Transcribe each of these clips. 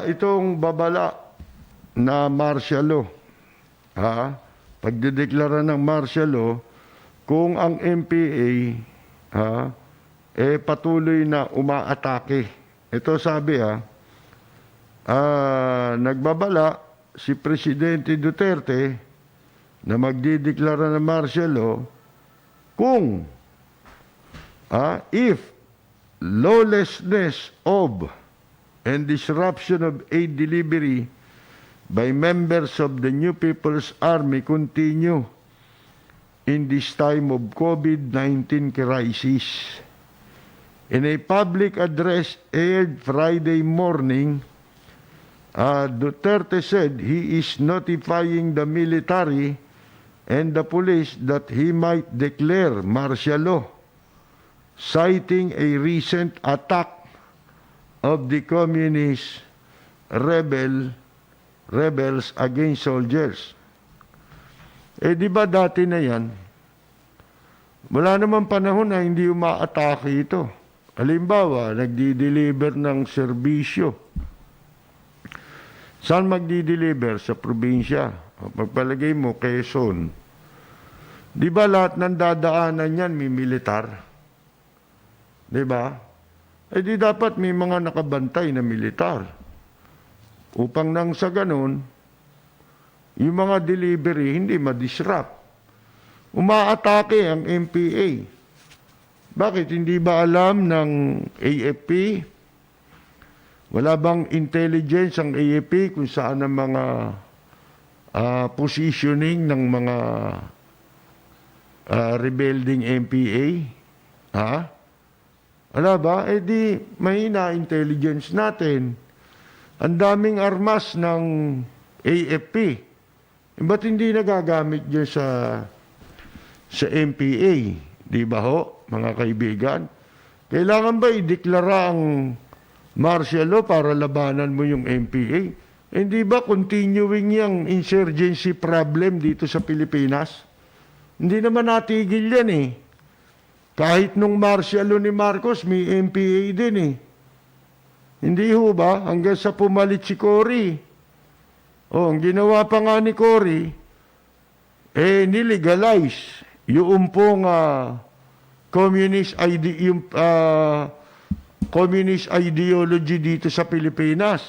itong babala na martial law, pagdedeklara ng martial law, kung ang MPA patuloy na umaatake. Ito sabi nagbabala si Presidente Duterte na magdideklara ng martial law kung if lawlessness of and disruption of aid delivery by members of the New People's Army continue in this time of COVID-19 crisis. In a public address aired Friday morning, Duterte said he is notifying the military and the police that he might declare martial law, citing a recent attack of the communist rebels against soldiers. Di ba dati na yan? Wala naman panahon na hindi umaatake ito. Halimbawa, nagdi-deliver ng serbisyo. Saan magdi-deliver? Sa probinsya. Pagpalagay mo, Quezon. Di ba lahat ng dadaanan yan may militar? Di ba? Di dapat may mga nakabantay na militar. Upang nang sa ganun, yung mga delivery hindi ma-disrupt. Umaatake ang MPA. Bakit? Hindi ba alam ng AFP? Wala bang intelligence ang AFP kung saan ang mga positioning ng mga rebuilding MPA? Wala ba? Di mahina intelligence natin. Ang daming armas ng AFP. Ba't hindi nagagamit dyan sa MPA? Di ba ho, mga kaibigan? Kailangan ba ideklara ang martial law para labanan mo yung MPA? Hindi ba continuing yung insurgency problem dito sa Pilipinas? Hindi naman natigil yan Kahit nung martial law ni Marcos, may MPA din Hindi ho ba? Hanggang sa pumalit si Cory. Ang ginawa pa nga ni Cory, nilegalize yung pong communist ideology dito sa Pilipinas.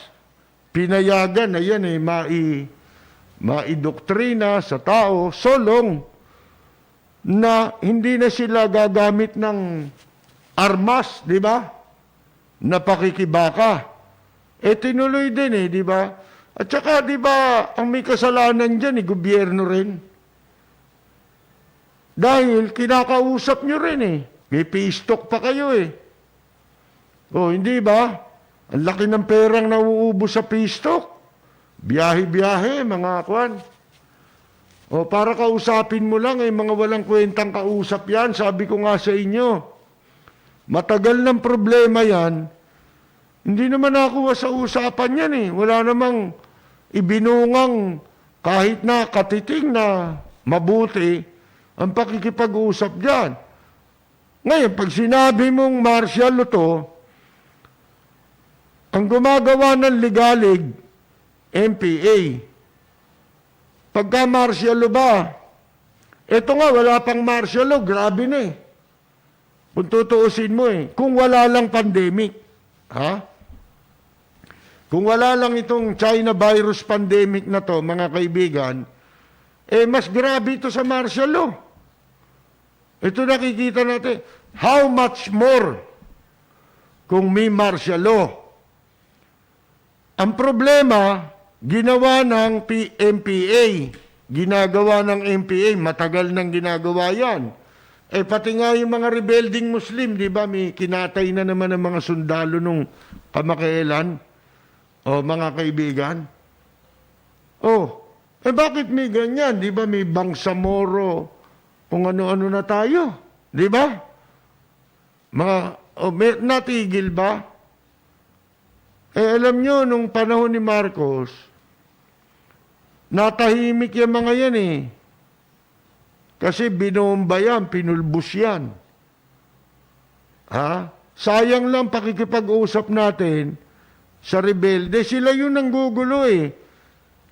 Pinayagan na yan maidoktrina sa tao, so long na hindi na sila gagamit ng armas, di ba? Na pakikibaka. Tinuloy din di ba? At saka, di ba, ang may kasalanan dyan, gobyerno rin. Dahil kinakausap nyo rin May pistok pa kayo hindi ba? Ang laki ng perang nauubos sa pistok. Biyahe-biyahe, mga kwan. Para kausapin mo lang, mga walang kwentang kausap yan. Sabi ko nga sa inyo, matagal ng problema yan. Hindi naman nakuha sa usapan yan Wala namang ibinungang kahit na katiting na mabuti ang pakikipag-usap dyan. Ngayon, pag sinabi mong martial law to, ang gumagawa ng ligalig, MPA. Pagka martial law ba? Ito nga, wala pang martial law, grabe na Kung tutuusin mo kung wala lang pandemic. Kung wala lang itong China virus pandemic na to, mga kaibigan, mas grabe ito sa martial law. Ito nakikita natin. How much more kung may martial law? Ang problema, ginawa ng MPA. Ginagawa ng MPA, matagal nang ginagawa yan. Pati nga yung mga rebuilding Muslim, di ba, may kinatay na naman ng mga sundalo nung kamakailan. Mga kaibigan. Bakit may ganyan? Di ba, may Bangsamoro, kung ano-ano na tayo. Di ba? Natigil ba? Alam nyo, nung panahon ni Marcos, natahimik yung mga yan Kasi binomba yan, pinulbus yan. Sayang lang pakikipag-usap natin, sa rebelde, sila yung nanggugulo eh.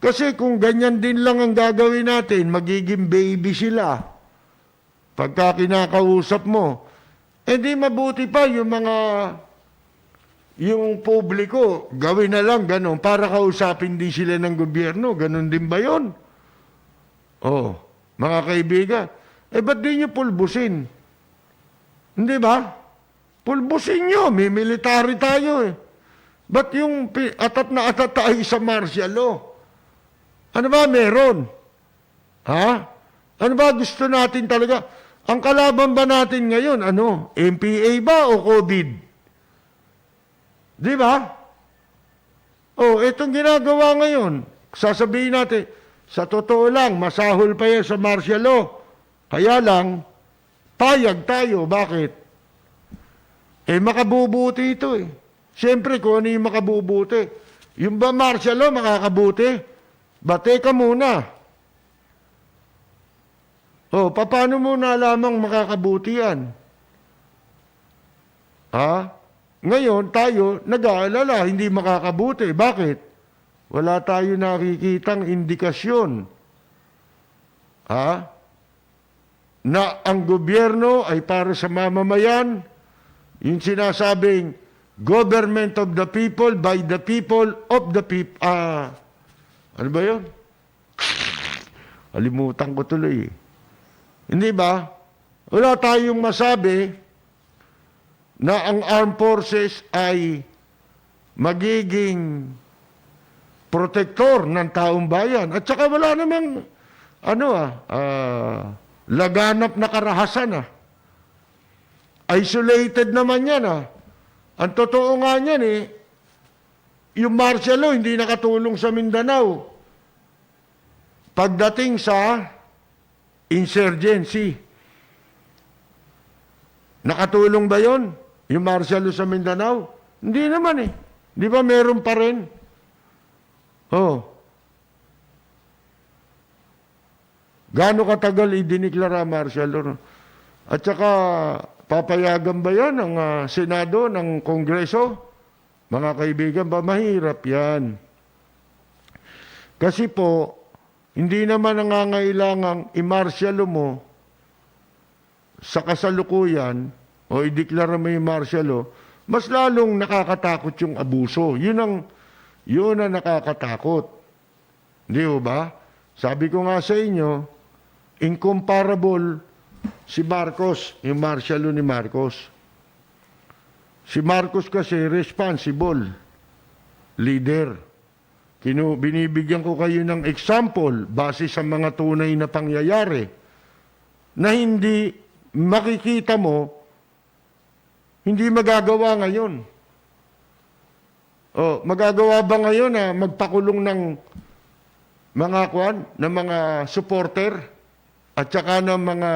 Kasi kung ganyan din lang ang gagawin natin, magiging baby sila. Pagka kinakausap mo, di mabuti pa yung publiko, gawin na lang ganun, para kausapin din sila ng gobyerno. Ganun din ba yun? Oh, mga kaibigan, ba't di nyo pulbusin? Hindi ba? Pulbusin nyo, may military tayo eh. Ba't yung atat na atat tayo sa martial law? Ano ba meron? Ha? Ano ba gusto natin talaga? Ang kalaban ba natin ngayon, ano? MPA ba o COVID? Di ba? Oh, itong ginagawa ngayon, sasabihin natin, sa totoo lang, masahol pa yan sa martial law. Kaya lang, payag tayo. Bakit? Makabubuti ito eh. Siyempre, kung ano yung makabubuti. Yung ba martial law, makakabuti? Bate ka muna. Oh, paano mo na lamang makakabuti yan? Ha? Ngayon, tayo, nag-aalala, hindi makakabuti. Bakit? Wala tayo nakikitang indikasyon. Ha? Na ang gobyerno ay para sa mamamayan, yung sinasabing, government of the people, by the people, of the people. Ano ba yun? Alimutan ko tuloy. Hindi ba? Wala tayong masabi na ang armed forces ay magiging protektor ng taong bayan. At saka wala namang laganap na karahasan. Isolated naman yan. Ang totoo nga niyan yung martial law hindi nakatulong sa Mindanao pagdating sa insurgency. Nakatulong ba yon yung martial law sa Mindanao? Hindi naman eh. Di ba meron pa rin? Oh. Gaano katagal idiniklara martial law? At saka, papayagan ba yan ng Senado, ng Kongreso? Mga kaibigan, ba mahirap yan? Kasi po, hindi naman nangangailangang i-martial law mo sa kasalukuyan o ideklara mo yung martial law, mas lalong nakakatakot yung abuso. Yun ang nakakatakot. Hindi ba? Sabi ko nga sa inyo, incomparable si Marcos, yung martial law ni Marcos. Si Marcos kasi responsible leader. Binibigyan ko kayo ng example base sa mga tunay na pangyayari na hindi makikita mo, hindi magagawa ngayon. Oh, magagawa ba ngayon na magpakulong ng mga supporter at saka ng mga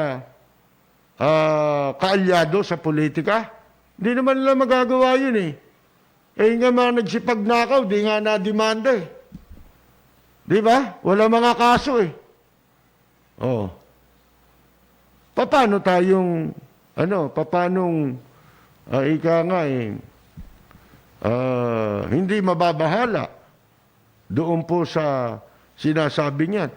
kaalyado sa politika? Hindi naman nila magagawa yun eh. Nga mga nagsipagnakaw, di nga na-demanda eh. Di ba? Wala mga kaso eh. Oh. Paano tayong, hindi mababahala doon po sa sinasabi niyan.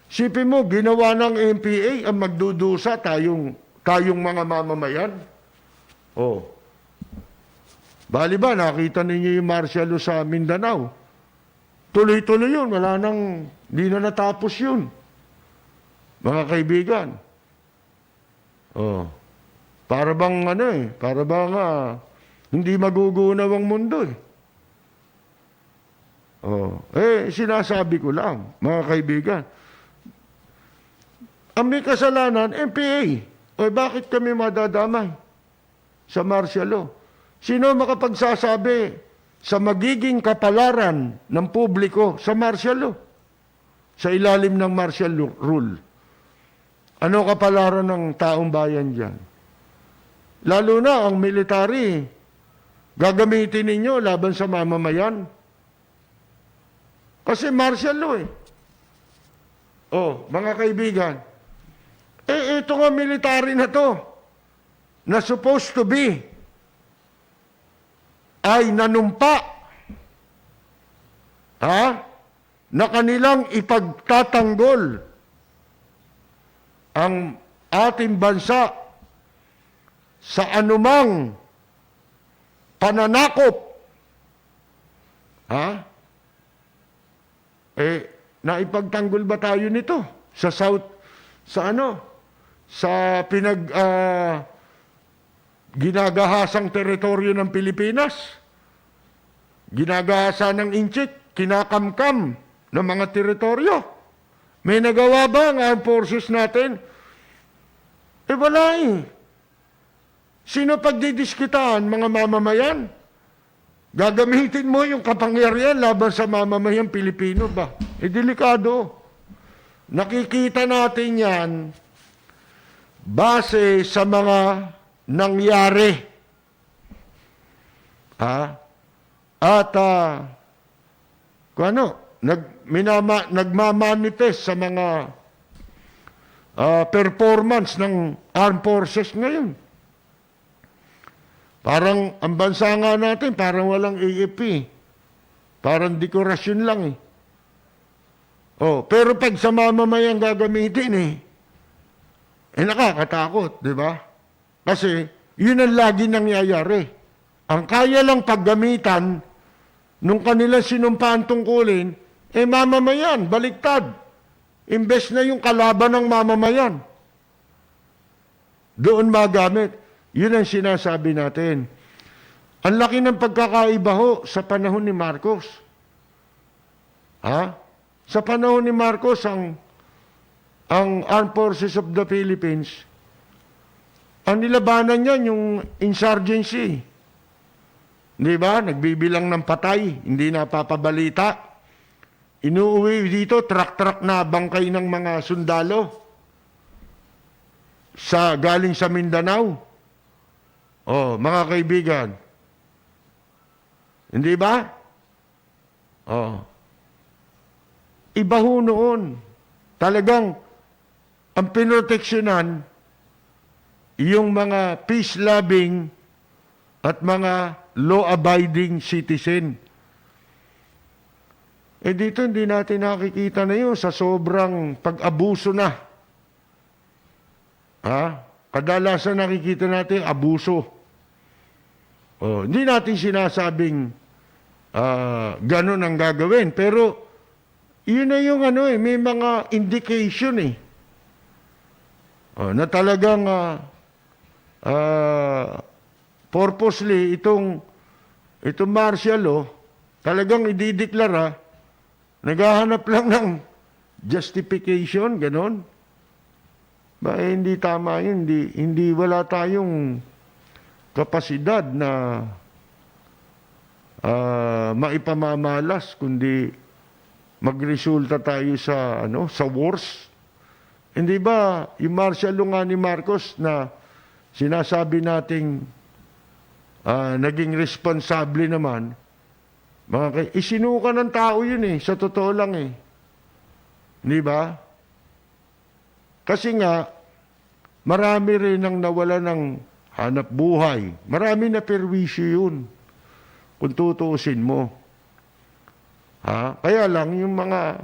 Sipin mo, ginawa ng MPA ang magdudusa tayong mga mamamayan. Oh. Bali ba, nakita ninyo yung martial law sa Mindanao? Tuloy-tuloy yun. Di na natapos yun. Mga kaibigan. Oh. Para bang hindi magugunaw ang mundo eh. Oh. Sinasabi ko lang, mga kaibigan. Ang may kasalanan, MPA. Bakit kami madadamay sa martial law? Sino makapagsasabi sa magiging kapalaran ng publiko sa martial law? Sa ilalim ng martial law rule. Ano kapalaran ng taong bayan dyan? Lalo na ang military, gagamitin ninyo laban sa mamamayan. Kasi martial law eh. Oh, mga kaibigan, ito nga military na to, na supposed to be ay nanumpa na kanilang ipagtatanggol ang ating bansa sa anumang pananakop, naipagtanggol ba tayo nito sa sa ginagahasang teritoryo ng Pilipinas, ginagahasa ng inchik, kinakamkam ng mga teritoryo? May nagawa ba ang armed forces natin? Wala eh. Sino pagdidiskitaan? Mga mamamayan? Gagamitin mo yung kapangyarihan laban sa mamamayang Pilipino ba? Delikado. Nakikita natin yan base sa mga nangyari. Nagmamanifest sa mga performance ng armed forces ngayon. Parang ang bansa nga natin, parang walang AFP. Parang dekorasyon lang eh. Pero pag sa mamamayan gagamitin nakakatakot, di ba? Kasi yun ang lagi nangyayari. Ang kaya lang paggamitan nung kanilang sinumpaan tungkulin, mamamayan, baliktad. Imbes na yung kalaban ng mamamayan. Doon magamit. Yun ang sinasabi natin. Ang laki ng pagkakaiba sa panahon ni Marcos. Sa panahon ni Marcos, ang Armed Forces of the Philippines, ang nilabanan niyan yung insurgency. Di ba? Nagbibilang ng patay, hindi napapabalita. Inuuwi dito, truck-truck na bangkay ng mga sundalo galing sa Mindanao. Mga kaibigan. Hindi ba? Iba ho noon. Talagang ang pinoteksyonan yung mga peace-loving at mga law-abiding citizen. Dito hindi natin nakikita na yun sa sobrang pag-abuso na. Kadalasan nakikita natin abuso. Hindi natin sinasabing ganun ang gagawin. Pero yun na yung may mga indication na talagang purposely itong martial law talagang idideklara, naghahanap lang ng justification, ganon. Hindi tama yun. Hindi wala tayong kapasidad na maipamamalas, kundi magresulta tayo sa wars. Hindi ba yung martial law nga ni Marcos na sinasabi nating naging responsable naman, isinuka ng tao yun sa totoo lang Hindi ba? Kasi nga, marami rin ang nawala ng hanap buhay. Marami na perwisyo yun, kung tutuusin mo. Kaya lang, yung mga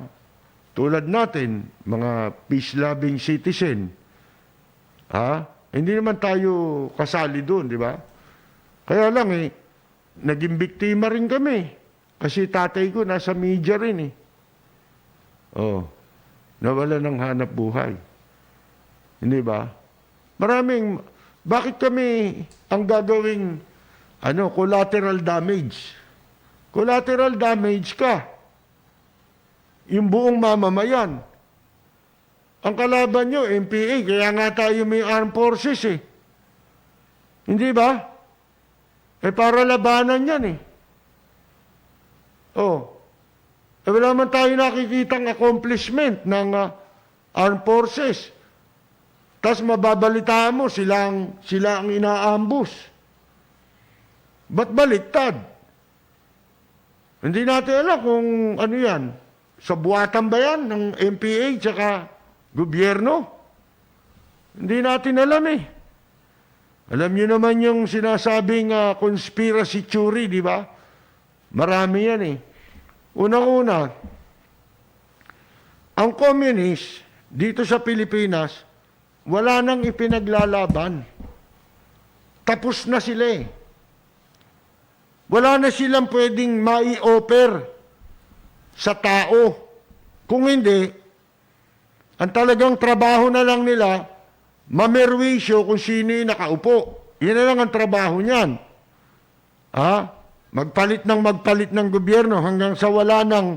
tulad natin, mga peace-loving citizen, hindi naman tayo kasali doon, di ba? Kaya lang naging biktima rin kami. Kasi tatay ko nasa media rin nawala ng hanap buhay. Hindi ba? Bakit kami ang gagawing collateral damage? Collateral damage ka. Yung buong mamamayan. Ang kalaban nyo, MPA, kaya nga tayo may armed forces Hindi ba? Para labanan yan wala man tayo nakikitang accomplishment ng armed forces. Tapos mababalitaan mo, sila ang inaambus. Ba't baliktad? Hindi natin alam kung ano yan. Sa buwatan ba yan ng MPA tsaka gobyerno? Hindi natin alam Alam niyo naman yung sinasabing conspiracy theory, di ba? Marami yan Unang-una, ang communist dito sa Pilipinas, wala nang ipinaglalaban. Tapos na sila eh. Wala na silang pwedeng mai-offer sa tao. Kung hindi, ang talagang trabaho na lang nila, mamerwisyo kung sino yung nakaupo. Yan na lang ang trabaho niyan. Magpalit ng gobyerno hanggang sa wala ng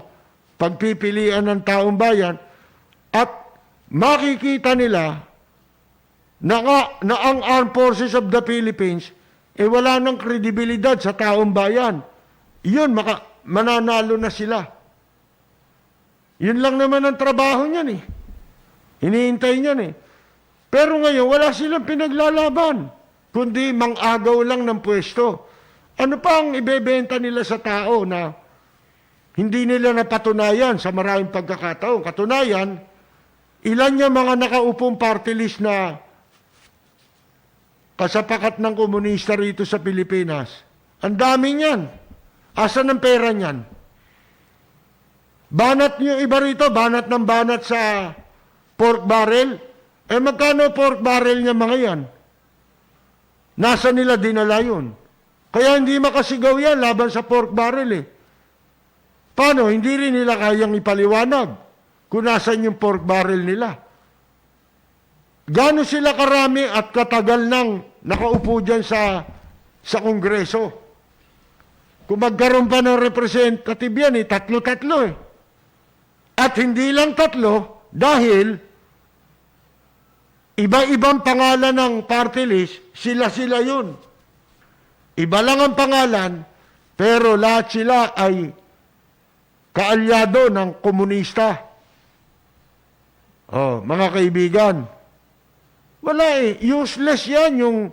pagpipilian ng taong bayan at makikita nila na ang Armed Forces of the Philippines wala ng kredibilidad sa taong bayan. Yun, mananalo na sila. Yun lang naman ang trabaho niyan eh. Hinihintay niyan eh. Pero ngayon, wala silang pinaglalaban, kundi mang-agaw lang ng pwesto. Ano pa ang ibebenta nila sa tao na hindi nila napatunayan sa maraming pagkakataon? Katunayan, ilan yung mga nakaupong party list na kasapakat ng komunista rito sa Pilipinas? Ang dami niyan. Asan ang pera niyan? Banat niyo iba rito, banat ng banat sa pork barrel. Magkano pork barrel niya mga yan? Nasa nila dinala yun. Kaya hindi makasigaw yan laban sa pork barrel eh. Paano? Hindi rin nila kayang ipaliwanag kung nasan yung pork barrel nila. Gano'n sila karami at katagal nang nakaupo dyan sa Kongreso. Kung magkaroon pa ng representative yan, tatlo-tatlo eh. At hindi lang tatlo, dahil iba-ibang pangalan ng party list, sila-sila yun. Iba lang ang pangalan, pero lahat sila ay kaalyado ng komunista. Mga kaibigan, wala eh. Useless yan yung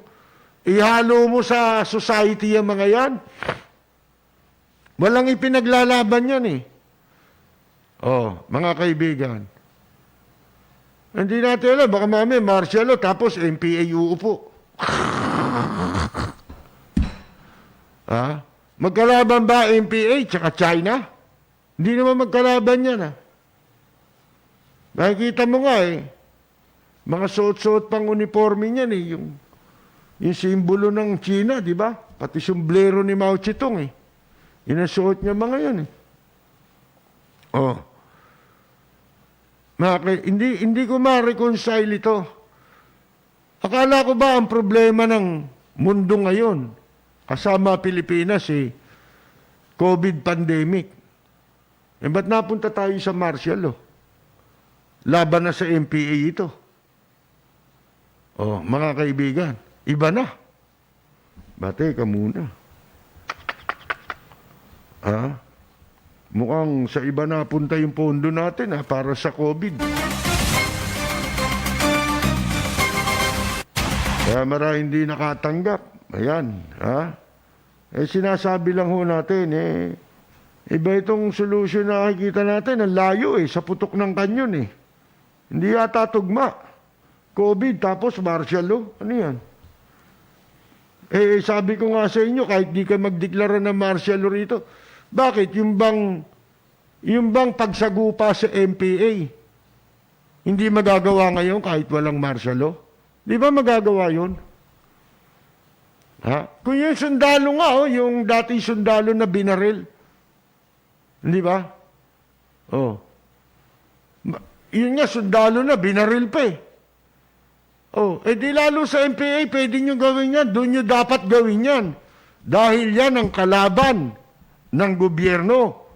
ihalo mo sa society yung mga yan. Walang ipinaglalaban yan eh. Mga kaibigan. Hindi natin alam, baka mami, martial law, tapos MPA uupo. Magkalaban ba MPA tsaka China? Hindi naman magkalaban yan Nakikita mo nga eh. Mga suot-suot pang uniforme niyan eh. Yung simbolo ng China, di ba? Pati sombrero ni Mao Zedong eh. Yun ang suot niya mga yan eh. Hindi ko ma-reconcile ito. Akala ko ba ang problema ng mundo ngayon, kasama Pilipinas COVID pandemic. Ba't napunta tayo sa martial law? Laban na sa MPA ito. Mga kaibigan, iba na. Bate ka muna. Mukhang sa iba na punta yung pondo natin para sa COVID. Kaya marahil hindi nakatanggap. Ayan. Sinasabi lang ho natin iba itong solusyon na nakikita natin. Ang layo sa putok ng kanyon Hindi yata tugma. COVID, tapos martial law. Ano yan? Sabi ko nga sa inyo, kahit di ka magdeklara ng martial law rito, bakit? Yung bang pagsagupa sa MPA, hindi magagawa ngayon kahit walang martial law? Di ba magagawa yun? Kung yung sundalo nga, yung dating sundalo na binaril, di ba? Yun nga, sundalo na, binaril pa di lalo sa MPA, pwede nyo gawin yan. Doon nyo dapat gawin yan. Dahil yan ang kalaban ng gobyerno.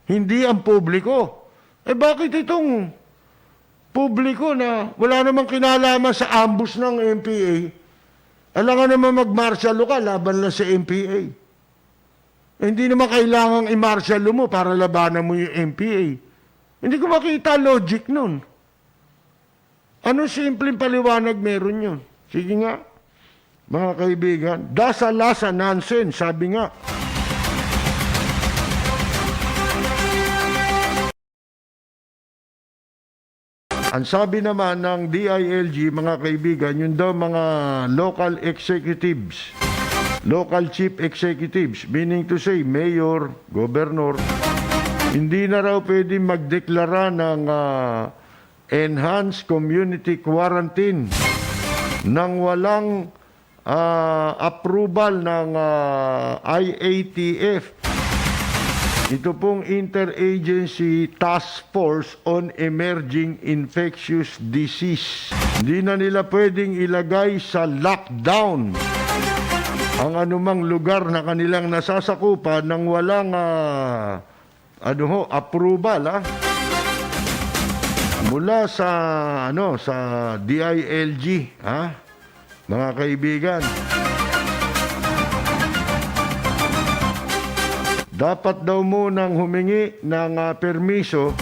Hindi ang publiko. Bakit itong publiko na wala namang kinalaman sa ambush ng MPA, alam nga naman mag-martial law ka, laban lang sa MPA. Hindi naman kailangang i-martial law mo para labanan mo yung MPA. Hindi ko makita logic nun. Ano simpleng paliwanag meron yun? Sige nga, mga kaibigan. Dasa-lasa nonsense, sabi nga. Ang sabi naman ng DILG, mga kaibigan, yun daw mga local executives, local chief executives, meaning to say, mayor, governor, Hindi na raw pwede magdeklara ng enhanced community quarantine nang walang approval ng IATF. Ito pong Interagency Task Force on Emerging Infectious Disease. Hindi na nila pwedeng ilagay sa lockdown ang anumang lugar na kanilang nasasakupan nang walang approval mula sa sa DILG, mga kaibigan. Dapat daw munang humingi ng permiso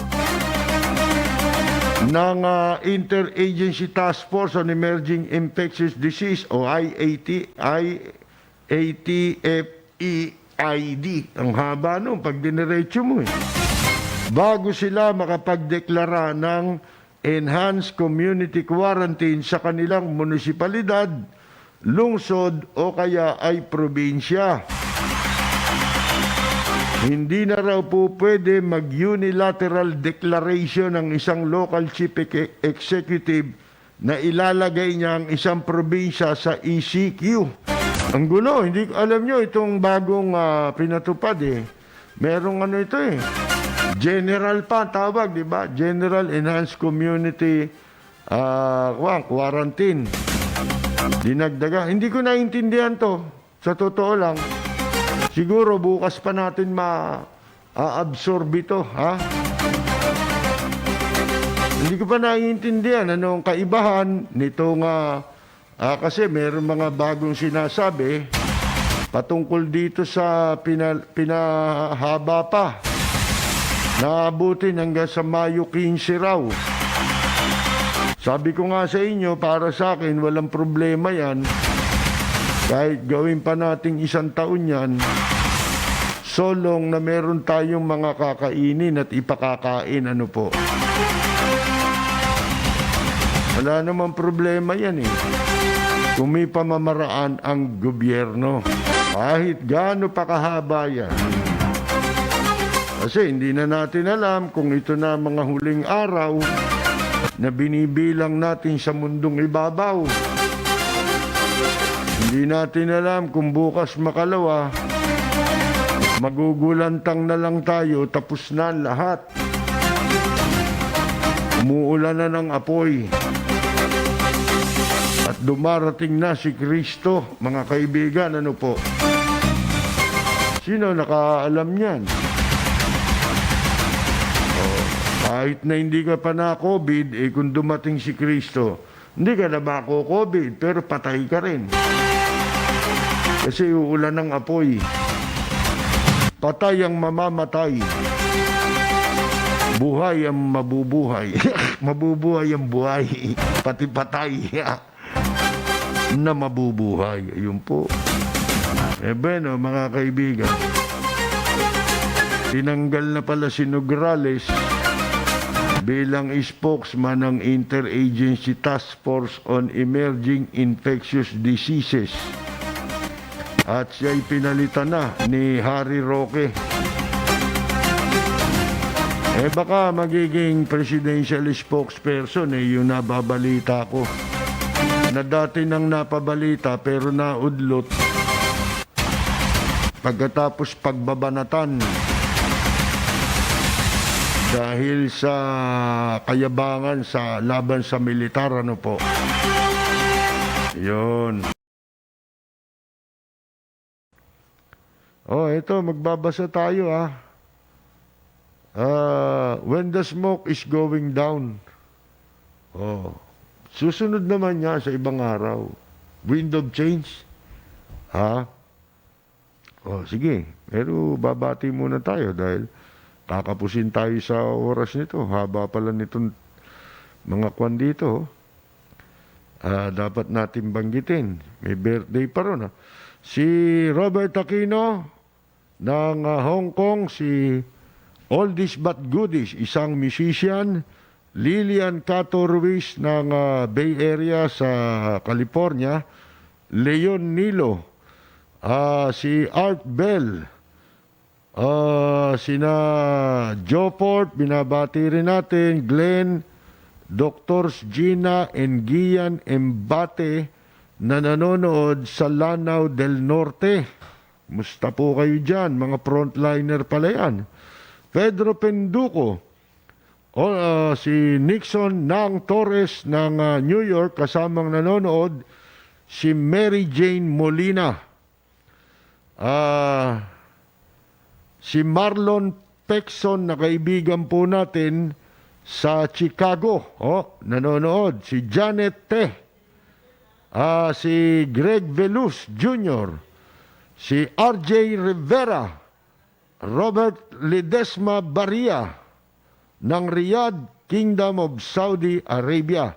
ng Interagency Task Force on Emerging Infectious Disease o IATFEID. Ang haba nun pag diniretso mo bago sila makapagdeklara ng enhanced community quarantine sa kanilang munisipalidad, lungsod o kaya ay probinsya. Hindi na raw po pwede mag-unilateral declaration ng isang local chief executive na ilalagay niya ang isang probinsya sa ECQ. Ang gulo, hindi alam nyo itong bagong pinatupad Merong ito General pa tawag, di ba? General Enhanced Community Quarantine. Dinagdaga. Hindi ko naintindihan to. Sa totoo lang. Siguro bukas pa natin ma-absorb ito, Hindi ko pa naiintindihan anong kaibahan nitong kasi meron mga bagong sinasabi patungkol dito sa pinahaba pa. Naabutin hanggang sa Mayo 15 raw. Sabi ko nga sa inyo, para sa akin, walang problema yan. Kahit gawin pa nating 1 taon yan, so long na meron tayong mga kakainin at ipakakain, po. Wala namang problema yan Kung may pamamaraan ang gobyerno, kahit gaano pa kahaba yan. Kasi hindi na natin alam kung ito na mga huling araw na binibilang natin sa mundong ibabaw. Hindi natin alam kung bukas makalawa, magugulantang na lang tayo, tapos na lahat. Umuulan na ng apoy. At dumarating na si Kristo, mga kaibigan, po? Sino nakaalam niyan? Kahit na hindi ka pa na-COVID, kung dumating si Kristo, hindi ka na mako-COVID, pero patay ka rin. Kasi uulan ng apoy. Patay ang mamamatay. Buhay ang mabubuhay. Mabubuhay ang buhay. Pati patay na mabubuhay. Ayun po. Bueno, mga kaibigan, tinanggal na pala si Nograles bilang spokesman ng Interagency Task Force on Emerging Infectious Diseases. At siya'y pinalitan na ni Harry Roque. Baka magiging presidential spokesperson yung nababalita ko. Na dati nang napabalita pero naudlot pagkatapos pagbabanatan dahil sa kayabangan sa laban sa militar, po. Yun. Ito, magbabasa tayo, when the smoke is going down. Susunod naman niya sa ibang araw. Wind of change. Sige. Pero babati muna tayo dahil kakapusin tayo sa oras nito. Haba pala nitong mga kwan dito. Dapat natin banggitin. May birthday pa ron. Si Robert Aquino ng Hong Kong, si Oldies But Goodies, isang musician. Lilian Cato Ruiz ng Bay Area sa California. Leon Nilo, si Art Bell Sina Joe Fort, binabati rin natin. Glenn, Doctors Gina and Gian Embate na nanonood sa Lanao del Norte. Musta po kayo dyan? Mga frontliner pala yan. Pedro Penduco, si Nixon Nang Torres ng New York, kasamang nanonood si Mary Jane Molina. Si Marlon Pexon na kaibigan po natin sa Chicago, nanonood. Si Janet Te, si Greg Veluz Jr., si RJ Rivera, Robert Ledesma Baria ng Riyadh, Kingdom of Saudi Arabia,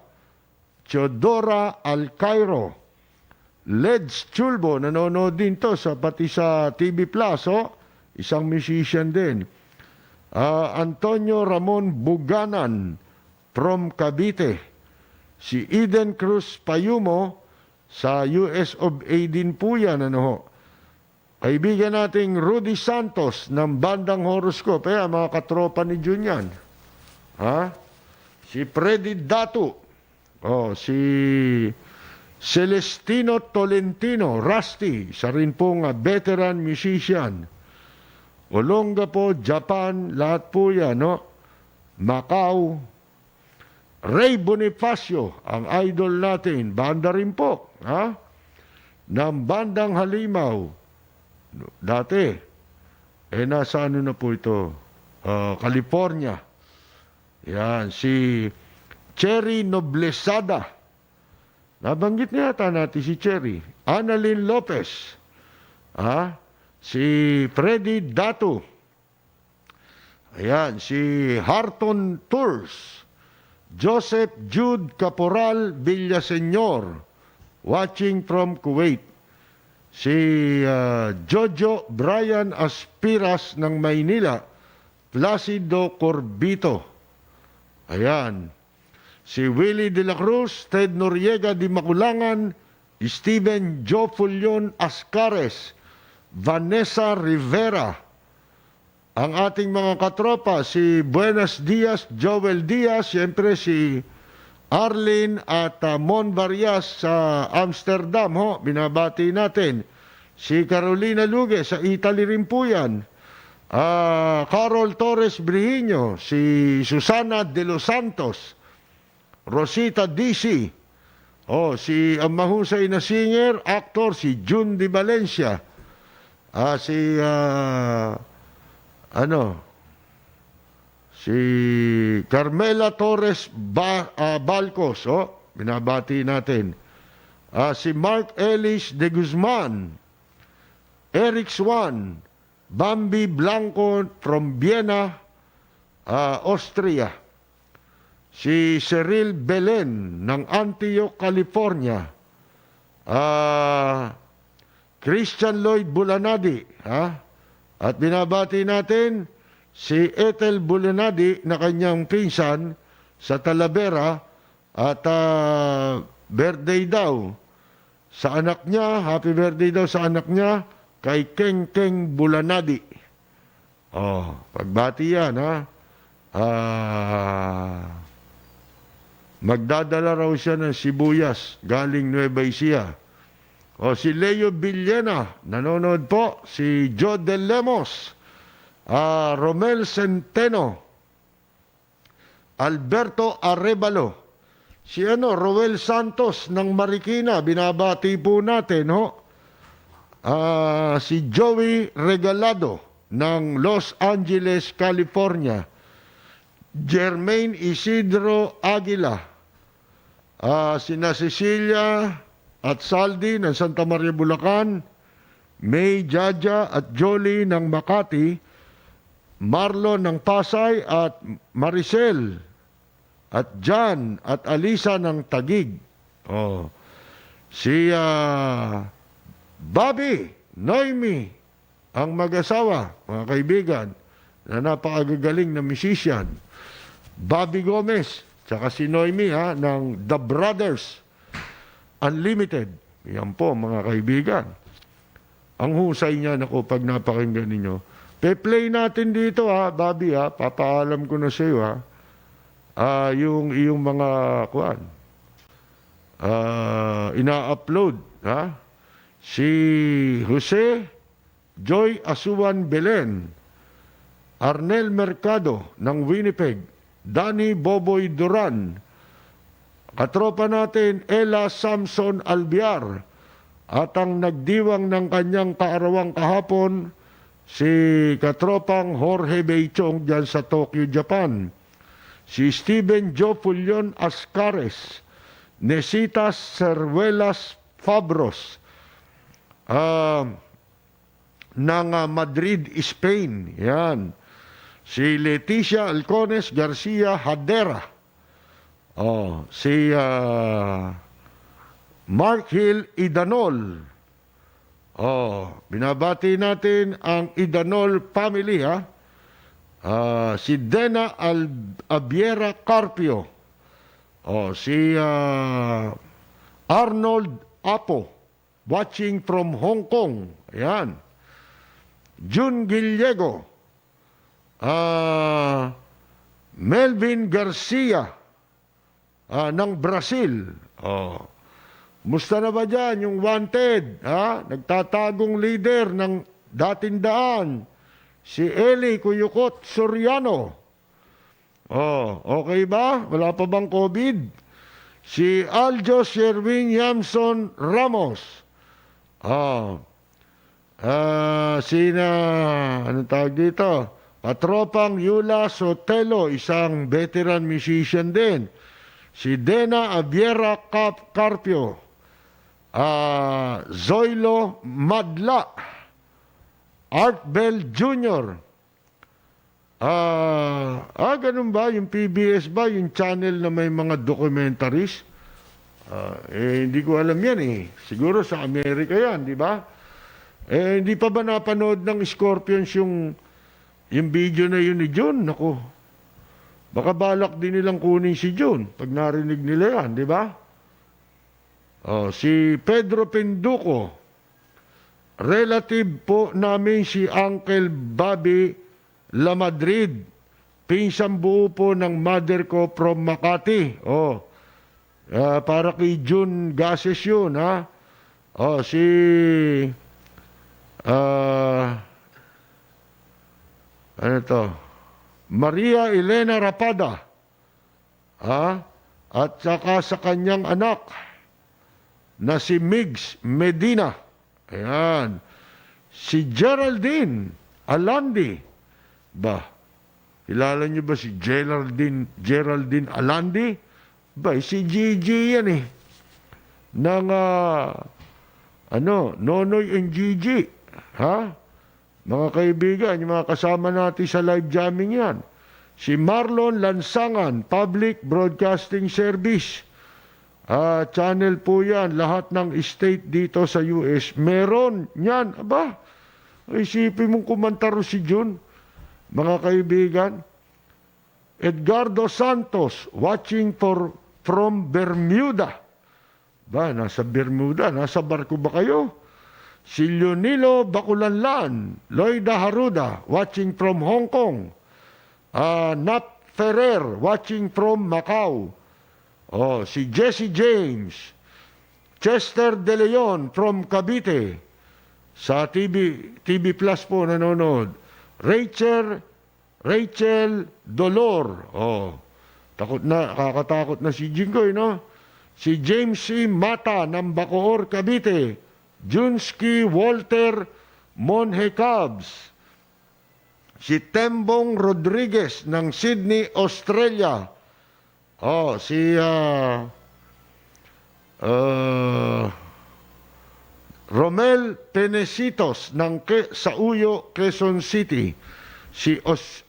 Teodora Alcairo, Leds Chulbo, nanonood din to pati sa TV Plus, isang musician din. Antonio Ramon Buganan from Cavite. Si Eden Cruz Payumo sa US of A din po yan. Kaibigan nating Rudy Santos ng Bandang Horoscope. Mga katropa ni Jun yan. Si Freddy Datu. Si Celestino Tolentino, Rusty, isa rin pong veteran musician. Olongapo, Japan, lahat po yan, Macau. Ray Bonifacio, ang idol natin, banda rin po, ng Bandang Halimaw. Dati, nasa ano na po ito? California. Yan, si Cherry Noblesada. Nabanggit niya yata natin si Cherry. Annalyn Lopez. Si Freddy Datu. Ayan, si Harton Tours. Joseph Jude Caporal Villaseñor, watching from Kuwait. Si Jojo Brian Aspiras ng Maynila. Placido Corbito. Ayan. Si Willie de la Cruz, Ted Noriega di Maculangan, Steven Joe Fulion Ascares, Vanessa Rivera. Ang ating mga katropa, si Buenos Dias, Joel Diaz, siyempre si Arlene at Mon Varias sa Amsterdam, binabati natin. Si Carolina Luge, sa Italy rin po yan. Carol Torres Brihiño, si Susana de los Santos, Rosita DC, si ang mahusay na singer, actor, si June Di Valencia, si Carmela Torres Balcos, binabati natin. Si Mark Ellis de Guzman, Eric Swan, Bambi Blanco from Vienna, Austria. Si Cyril Belen ng Antioch, California. Christian Lloyd Bulanadi, At binabati natin si Ethel Bulanadi na kanyang pinsan sa Talavera at birthday daw sa anak niya, happy birthday daw sa anak niya kay Keng Keng Bulanadi. Pagbati yan, magdadala raw siya ng sibuyas galing Nueva Ecija. Si Leo Villena, nanonood po. Si Joe De Lemos, Romel Centeno, Alberto Arevalo, si Roel Santos ng Marikina, binabati po natin, si Joey Regalado ng Los Angeles, California, Jermaine Isidro Aguila, sina Cecilia at Saldi ng Santa Maria, Bulacan, May Jaja at Jolie ng Makati, Marlon ng Pasay at Maricel at Jan at Alisa ng Tagig. Si Bobby, Noemi, ang mag-asawa, mga kaibigan, na napakagagaling na musician. Bobby Gomez, tsaka si Noemi ng The Brothers Unlimited. Yan po, mga kaibigan. Ang husay niya, pag napakinggan ninyo, Pe-play natin dito ha, Bobby ha. Papaalam ko na sa iyo ha. Yung iyong mga kuan. Ina-upload ha. Si Jose Joy Asuan Belen, Arnel Mercado ng Winnipeg, Danny Boboy Duran, katropa natin Ella Samson Albiar, at ang nagdiwang ng kanyang kaarawang kahapon, si katropang Jorge Beichong dyan sa Tokyo, Japan, si Steven Joe Pulion Ascares, Nesitas Cervelas Fabros, ng Madrid, Spain. Yan. Si Leticia Alcones Garcia Hadera. Si Mark Hill Idanol. Binabati natin ang Idanol family ha. Si Dena Abiera Carpio. Si Arnold Apo watching from Hong Kong. Ayan. June Gillego. Melvin Garcia ng Brazil. Musta na ba dyan yung wanted? Nagtatagong leader ng dating daan. Si Eli Cuyucot Soriano. Okay ba? Wala pa bang COVID? Si Aljo Sherwin Yamson Ramos. Anong tawag dito? Katropang Yula Sotelo, isang veteran musician din. Si Dena Abiera Carpio. Zoilo Madla. Art Bell Jr. Ganun ba? Yung PBS ba? Yung channel na may mga documentaries? Hindi ko alam yan eh. Siguro sa Amerika yan, di ba? Hindi pa ba napanood ng Scorpions yung video na yun ni June? Naku, baka balak din nilang kunin si June pag narinig nila yan, di ba? Si Pedro Pinduco, relative po namin si Uncle Bobby La Madrid, pinsang buo po ng mother ko from Makati. Para kay June Gases yun, ha? Si Maria Elena Rapada, at saka sa kanyang anak na si Migs Medina. Ayan. Si Geraldine Alandi. Kilala niyo ba si Geraldine Alandi? Si Gigi yan eh. Ng Nonoy and Gigi. Mga kaibigan, yung mga kasama natin sa live jamming yan. Si Marlon Lansangan, Public Broadcasting Service. Channel po yan, lahat ng state dito sa US. Meron yan. Isipin mong kumantaro si June. Mga kaibigan. Edgardo Santos, watching from Bermuda. Nasa Bermuda, nasa barko ba kayo? Si Leonilo Baculanlan, Loida Haruda, watching from Hong Kong. Nat Ferrer, watching from Macau. Si Jesse James, Chester De Leon from Cavite. Sa TV Plus po nanonood. Rachel Dolor. Kakatakot na si Jingoy, no? Si James C. Mata ng Bacoor, Cavite. Junski Walter Monhecabs. Si Tembong Rodriguez ng Sydney, Australia. Si Romel Penecitos ng Sauyo, Quezon City. Si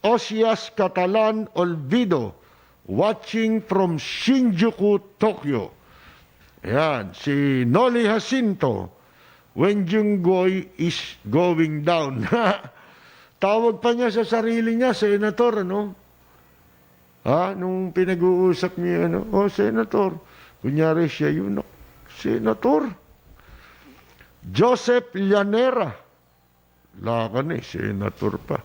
Osias Catalan Olvido, watching from Shinjuku, Tokyo. Ayan. Si Noli Jacinto, when Junggoy is going down. Tawag pa niya sa sarili niya, Senator, ano? Nung pinag-uusap niya, Senator. Kunyari siya yun, Senator. Joseph Llanera, Lakan senator pa.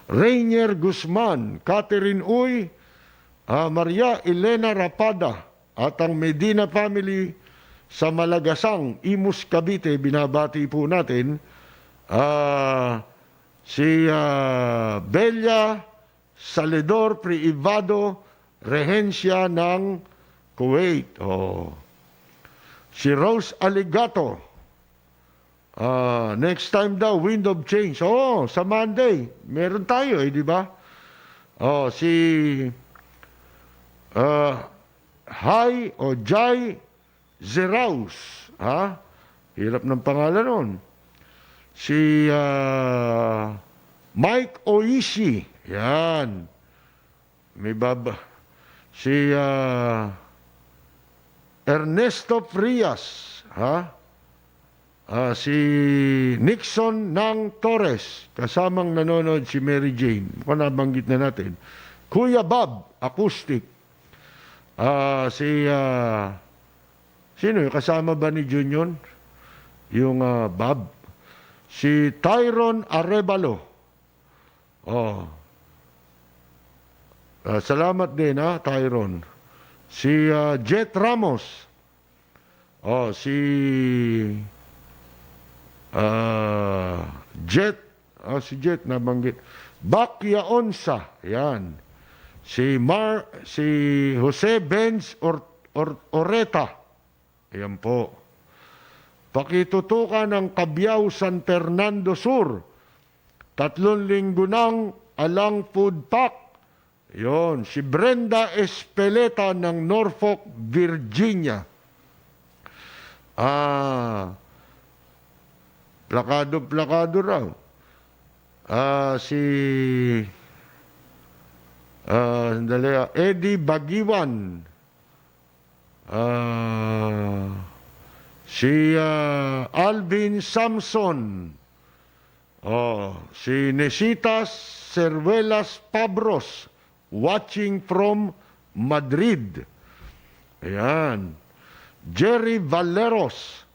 Rainier Guzman, Catherine Uy, Maria Elena Rapada, at ang Medina family sa Malagasang, Imus, Cavite, binabati po natin. Si Bella Salidor Privado, Rehencia ng Kuwait. Si Rose Aligato, next time daw, wind of change. Sa Monday, meron tayo di ba? Si Hai o Jai Zeraus, hirap ng pangalan nun. Si Mike Oishi, yan. May baba. Si Ernesto Frias, si Nixon ng Torres, kasamang nanonood si Mary Jane. Mukhang nabanggit na natin. Kuya Bob, acoustic. Sino yung kasama ba ni Junior? Yung Bob. Si Tyron Arevalo. Salamat din Tyron. Si Jet Ramos. Si Jet. Si Jet nabanggit. Bakya Onsa. Yan. Si Jose Benz Oreta. Ayan po. Pakitutukan ng Cabiao San Fernando Sur. 3 linggo ng Alang Food Pack. Yon. Si Brenda Espeleta ng Norfolk, Virginia. Plakado raw. Eddie Bagiwan. Si Alvin Samson. Si Nesitas Cervelas Pabros, watching from Madrid. Ayan. Jerry Valeros.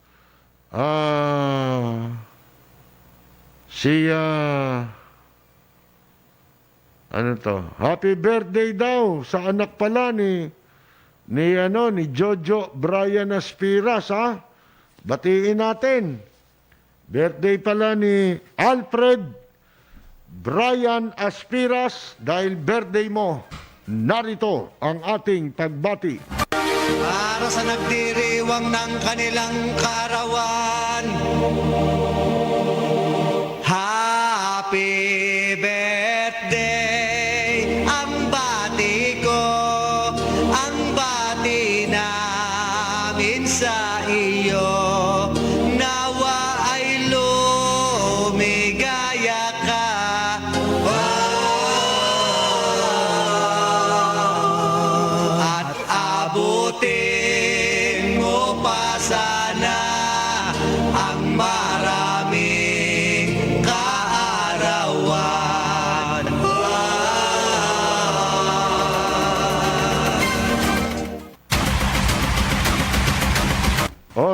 Happy birthday daw sa anak pala ni Jojo Brian Aspiras, Batiin natin. Birthday pala ni Alfred Brian Aspiras. Dahil birthday mo, narito ang ating pagbati. Para sa nagdiriwang ng kanilang kaarawan, happy birthday, ang bati ko, ang bati namin sa iyo. Nawa ay lumigaya ka, at abutin mo pa sana ang maraming kaarawan.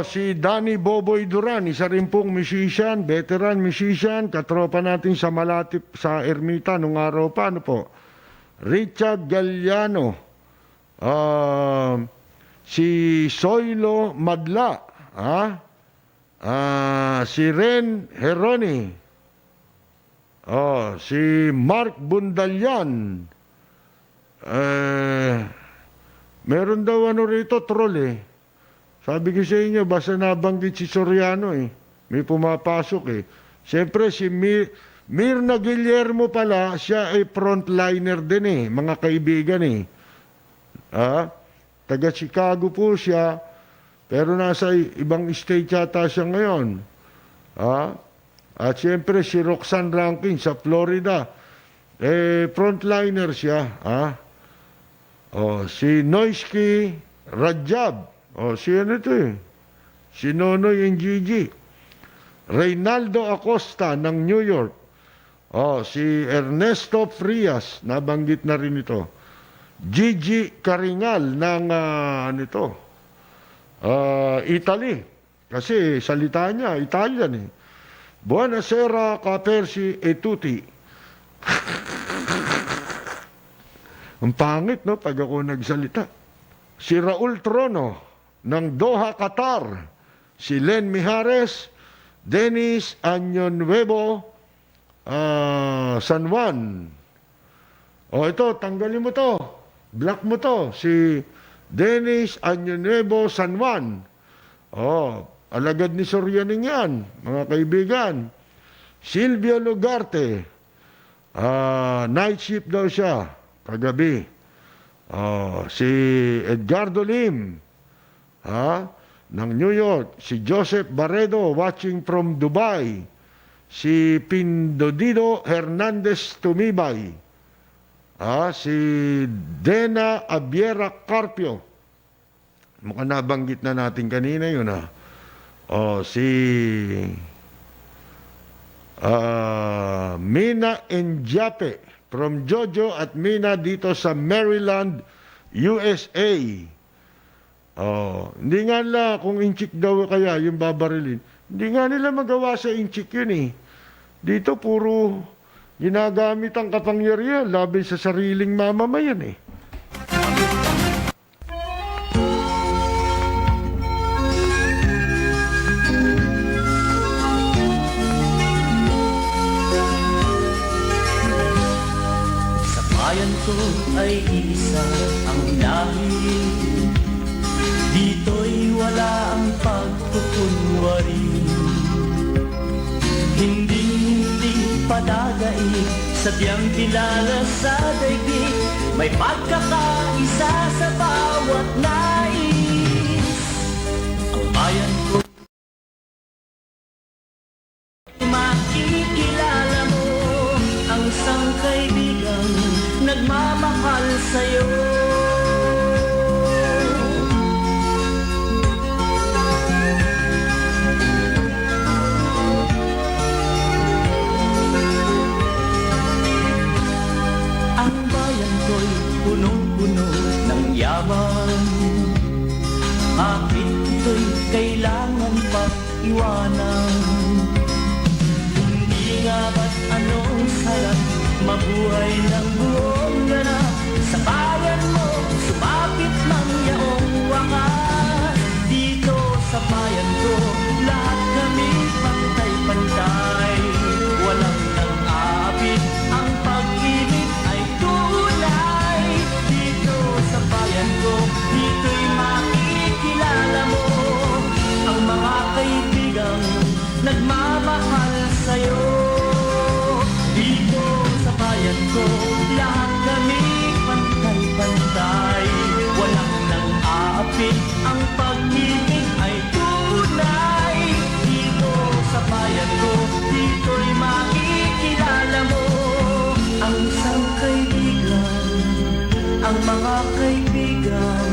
Si Danny Boboy Duran, isa rin pong musician, veteran musician, katropa natin sa Malatip, sa Ermita nung araw pa, Richard Galliano, si Soilo Madla, si Ren Heroni, si Mark Bundalyan, meron daw rito, troll Sabi ko sa inyo, basta nabanggit si Soriano may pumapasok Siyempre si Mirna Guillermo pala, siya ay frontliner din mga kaibigan Taga Chicago po siya, pero nasa ibang state yata siya ngayon. At siyempre si Roxanne Rankin sa Florida, frontliner siya. Si Noisky Rajab, si ano ito si Nonoy and Gigi. Reynaldo Acosta ng New York. Si Ernesto Frias, nabanggit na rin ito. Gigi Karingal ng Italy. Kasi salita niya, Italian Buonasera, Kapersi e tutti. Ang pangit, no, pag ako nagsalita. Si Raul Trono ng Doha, Qatar. Si Len Mijares, Dennis Añonuevo, San Juan. O ito, tanggalin mo to. Block mo to. Si Dennis Añonuevo, San Juan. O, alagad ni Sorianing yan, mga kaibigan. Silvio Lugarte, night shift daw siya, kagabi. Si Edgardo Lim, ng New York. Si Joseph Barredo, watching from Dubai. Si Pindodido Hernandez Tumibay. Si Dena Abiera Carpio. Mukhang nabanggit na natin kanina yun, si Mina Enjape from Jojo at Mina dito sa Maryland, USA. Hindi nga nila kung inchik daw kaya yung babarilin. Hindi nga nila magawa sa inchik yun eh. Dito puro ginagamit ang kapangyarihan laban sa sariling mamamayan eh. Bayan ko ay isa ang lahi. Dito'y wala ang pagkukunwari. Hindi padagay, sadyang kilala sa daigdig. May pagkakaisa sa bawat nais. Ang bayan ko makikilala mo ang isang kaibigang nagmamahal sa'yo. Ang bayan ko'y punong-puno ng yaman. Bakit ito'y kailangan pag-iwanan? Hindi nga ba't anong sarap mabuhay ng buong ganap sa bayan mo, sumapit mang yaong wakas. Dito sa bayan ko, lahat kami pantay-pantay. Walang nang-aapit, ang pag-ibig ay tunay. Dito sa bayan ko, dito'y makikilala mo ang mga kaibigang nagmamahal sa'yo. Dito sa bayan ko, lahat kami pantay-pantay. Walang nang-aapit, ang pag-ibig ay tunay. Dito sa bayan ko, dito'y makikilala mo ang isang kaibigan, ang mga kaibigan,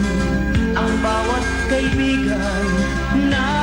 ang bawat kaibigan na